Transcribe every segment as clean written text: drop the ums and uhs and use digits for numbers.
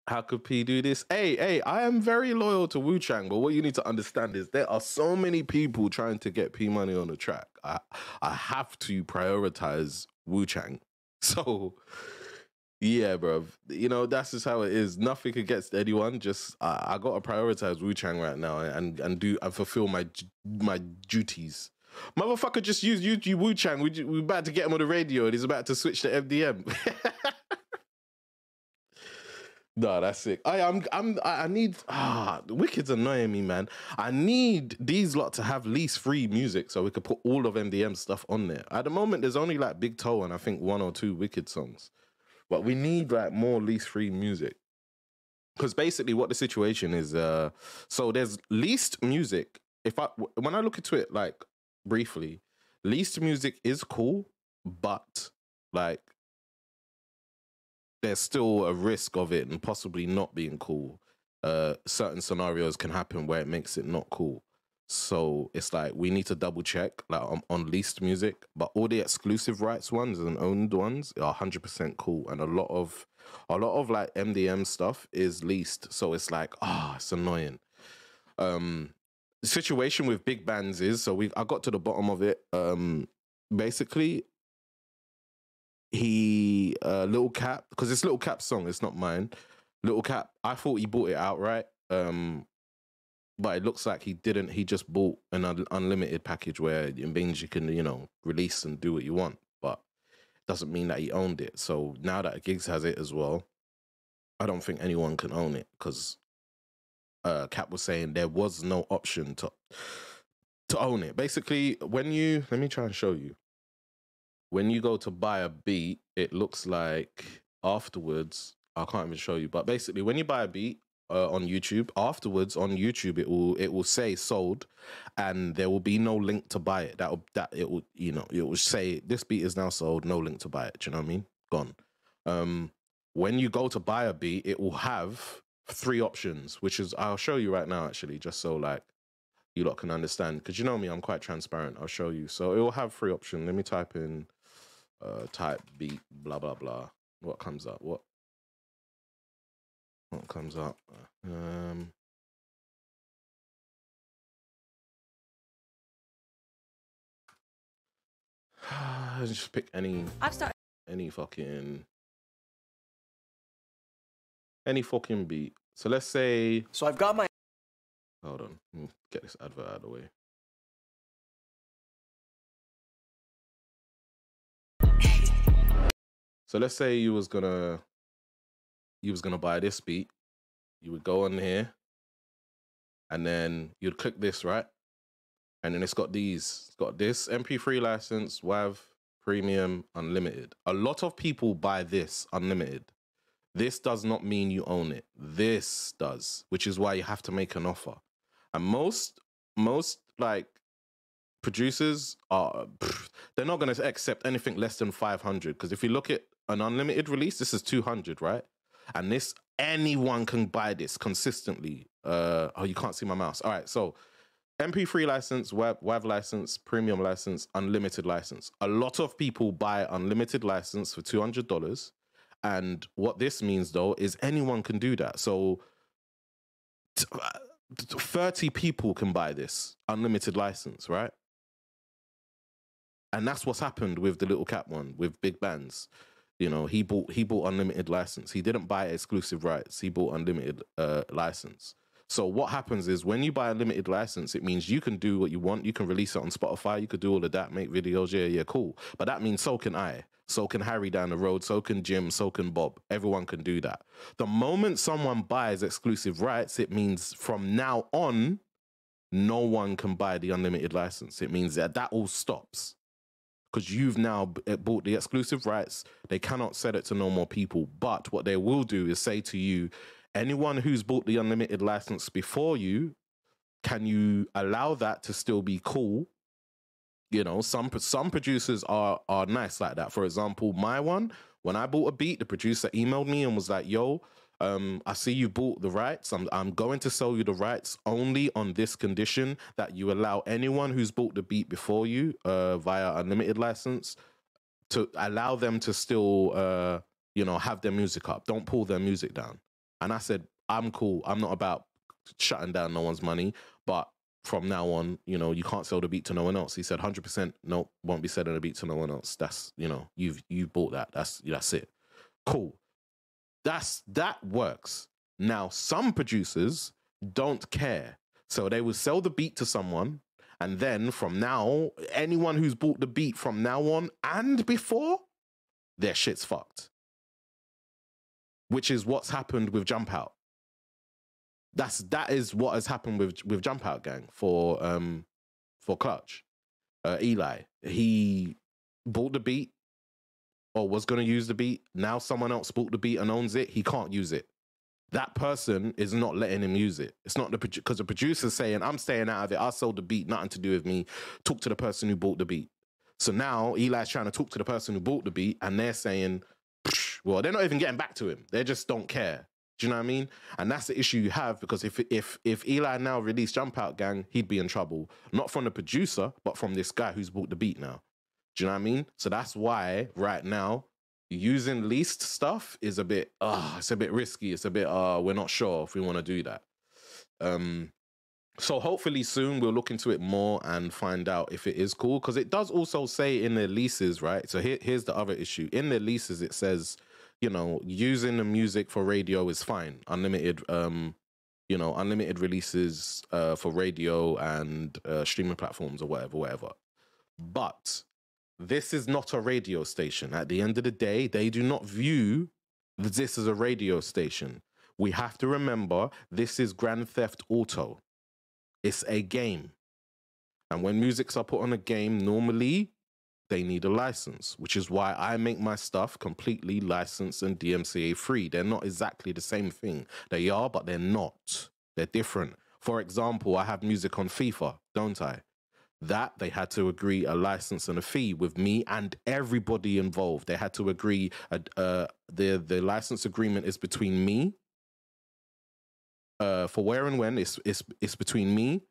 How could P do this? Hey, I am very loyal to Wu Chang, but what you need to understand is there are so many people trying to get P money on the track. I have to prioritize Wu Chang. So yeah, bro. You know, that's just how it is. Nothing against anyone. Just I gotta prioritize Wu Chang right now and fulfill my duties. Motherfucker just used YouTube Wu Chang. We about to get him on the radio and he's about to switch to MDM. No, that's sick. I need the Wicked's annoying me, man. I need these lot to have least free music so we could put all of MDM stuff on there. At the moment, there's only like Big Toe and I think 1 or 2 Wicked songs. But we need like more least free music. Because basically what the situation is, so there's least music. When I look into it like briefly, least music is cool, but like there's still a risk of it and possibly not being cool. Certain scenarios can happen where it makes it not cool. So it's like we need to double check like on leased music, but all the exclusive rights ones and owned ones are 100% cool, and a lot of like MDM stuff is leased. So it's like it's annoying. The situation with big bands is I got to the bottom of it. Basically, he Little Cap, because it's Little Cap's song, it's not mine. Little Cap, I thought he bought it outright. But it looks like he didn't. He just bought an unlimited package where it means you can, you know, release and do what you want. But it doesn't mean that he owned it. So now that Gigs has it as well, I don't think anyone can own it because Cap was saying there was no option to own it. Basically, let me try and show you. When you go to buy a beat, it looks like afterwards, I can't even show you, but basically when you buy a beat, on YouTube, afterwards on YouTube it will say sold, and there will be no link to buy it. It will say this beat is now sold, no link to buy it. Do you know what I mean? Gone. When you go to buy a beat, it will have 3 options, which is I'll show you right now actually, just so like you lot can understand, because you know me, I'm quite transparent. I'll show you. So it will have 3 options. Let me type in type beat blah blah blah. What comes up? What comes up? Just pick any fucking beat. So let's say. So I've got my. Hold on, let me get this advert out of the way. So let's say you was gonna buy this beat. You would go on here, and then you'd click this, right? And then it's got these. It's got this MP3 license, WAV, Premium, Unlimited. A lot of people buy this Unlimited. This does not mean you own it. This does, which is why you have to make an offer. And most like producers they're not going to accept anything less than 500, because if you look at an Unlimited release, this is 200, right? And this, anyone can buy this consistently. Oh, you can't see my mouse. All right, so MP3 license, WAV license, Premium license, Unlimited license. A lot of people buy Unlimited license for $200. And what this means, though, is anyone can do that. So 30 people can buy this Unlimited license, right? And that's what's happened with the Little Cap one, with big bands. You know, he bought Unlimited license. He didn't buy exclusive rights. He bought Unlimited license. So what happens is when you buy a limited license, it means you can do what you want. You can release it on Spotify. You could do all of that, make videos. Yeah, cool. But that means so can I. So can Harry down the road. So can Jim. So can Bob. Everyone can do that. The moment someone buys exclusive rights, it means from now on, no one can buy the unlimited license. It means that all stops. Because you've now bought the exclusive rights. They cannot sell it to no more people. But what they will do is say to you, anyone who's bought the unlimited license before you, can you allow that to still be cool? You know, some producers are nice like that. For example, my one, when I bought a beat, the producer emailed me and was like, yo, I see you bought the rights. I'm going to sell you the rights only on this condition, that you allow anyone who's bought the beat before you via unlimited license to allow them to still, you know, have their music up. Don't pull their music down. And I said, I'm cool. I'm not about shutting down no one's money, but from now on, you know, you can't sell the beat to no one else. He said 100%, no, won't be selling the beat to no one else. That's, you know, you've bought that. That's it. Cool. That works. Now, some producers don't care. So they will sell the beat to someone, and then from now, anyone who's bought the beat from now on and before, their shit's fucked. Which is what's happened with Jump Out. That is what has happened with Jump Out Gang for Clutch. Eli, he bought the beat or was going to use the beat. Now someone else bought the beat and owns it. He can't use it. That person is not letting him use it. It's not because the producer's saying, I'm staying out of it. I sold the beat, nothing to do with me. Talk to the person who bought the beat. So now Eli's trying to talk to the person who bought the beat, and they're saying, well, they're not even getting back to him. They just don't care. Do you know what I mean? And that's the issue you have, because if Eli now released Jump Out Gang, he'd be in trouble. Not from the producer, but from this guy who's bought the beat now. Do you know what I mean? So that's why right now, using leased stuff is a bit, it's a bit risky. It's a bit, we're not sure if we want to do that. So hopefully soon we'll look into it more and find out if it is cool. Because it does also say in their leases, right? So here's the other issue. In their leases, it says, you know, using the music for radio is fine. Unlimited, you know, unlimited releases for radio and streaming platforms or whatever. But this is not a radio station. At the end of the day, they do not view this as a radio station. We have to remember, this is Grand Theft Auto. It's a game. And when musics are put on a game, normally they need a license, which is why I make my stuff completely licensed and DMCA free. They're not exactly the same thing. They are, but they're not. They're different. For example, I have music on FIFA, don't I? That they had to agree a license and a fee with me and everybody involved. They had to agree. The license agreement is between me. For Where and When, it's between me,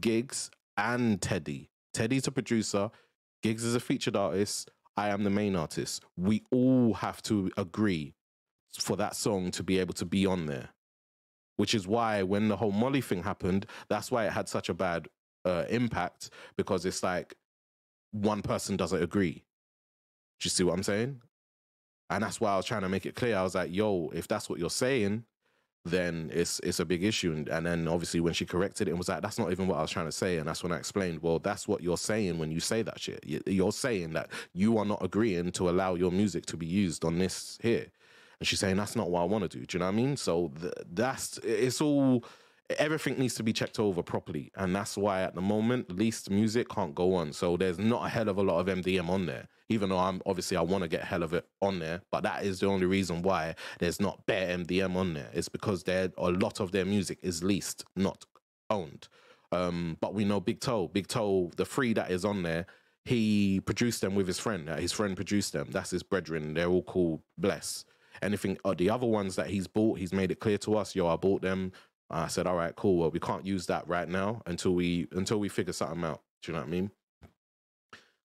Gigs, and Teddy. Teddy's a producer. Gigs is a featured artist. I am the main artist. We all have to agree for that song to be able to be on there. Which is why when the whole Molly thing happened, that's why it had such a bad impact, because it's like one person doesn't agree. Do you see what I'm saying? And that's why I was trying to make it clear. I was like, yo, if that's what you're saying, then it's a big issue. And then obviously when she corrected it and was like, that's not even what I was trying to say. And that's when I explained, well, that's what you're saying when you say that shit. You're saying that you are not agreeing to allow your music to be used on this here. And she's saying, that's not what I want to do. Do you know what I mean? So it's all, everything needs to be checked over properly. And that's why at the moment, leased music can't go on. So there's not a hell of a lot of MDM on there, even though I want to get hell of it on there. But that is the only reason why there's not bare MDM on there. It's because a lot of their music is leased, not owned. But we know Big Toe, the three that is on there, he produced them with his friend. His friend produced them. That's his brethren. They're all called Bless. Anything, the other ones that he's bought, he's made it clear to us, yo, I bought them. I said, all right, cool. Well, we can't use that right now until we figure something out. Do you know what I mean?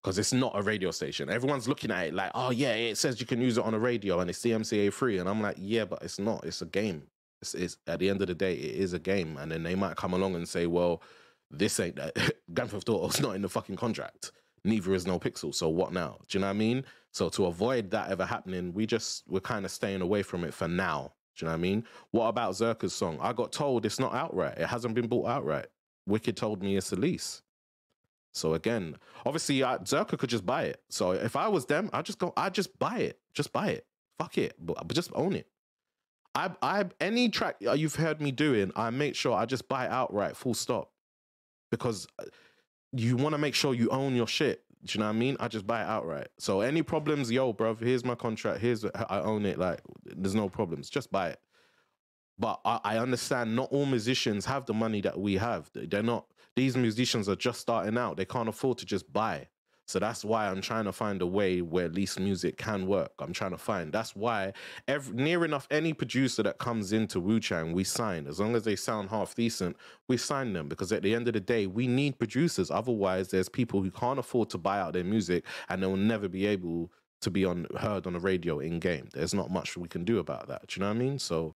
Because it's not a radio station. Everyone's looking at it like, oh yeah, it says you can use it on a radio and it's DMCA free. And I'm like, yeah, but it's not. It's a game. It's at the end of the day, it is a game. And then they might come along and say, well, this ain't that. Grand Theft Auto's not in the fucking contract. Neither is NoPixel. So what now? Do you know what I mean? So to avoid that ever happening, we're kind of staying away from it for now. Do you know what I mean? What about Zerka's song? I got told it's not outright. It hasn't been bought outright. Wicked told me it's a lease. So again, obviously Zerka could just buy it. So if I was them, I'd just buy it. Just buy it. Fuck it. But just own it. Any track you've heard me doing, I make sure I just buy it outright, full stop. Because you want to make sure you own your shit. Do you know what I mean? I just buy it outright. So any problems, yo, bruv, here's my contract. I own it. Like, there's no problems. Just buy it. But I understand not all musicians have the money that we have. These musicians are just starting out. They can't afford to just buy. So that's why I'm trying to find a way where leased music can work. That's why near enough any producer that comes into Wu-Chang, we sign. As long as they sound half decent, we sign them. Because at the end of the day, we need producers. Otherwise, there's people who can't afford to buy out their music and they will never be able to be heard on the radio in-game. There's not much we can do about that. Do you know what I mean? So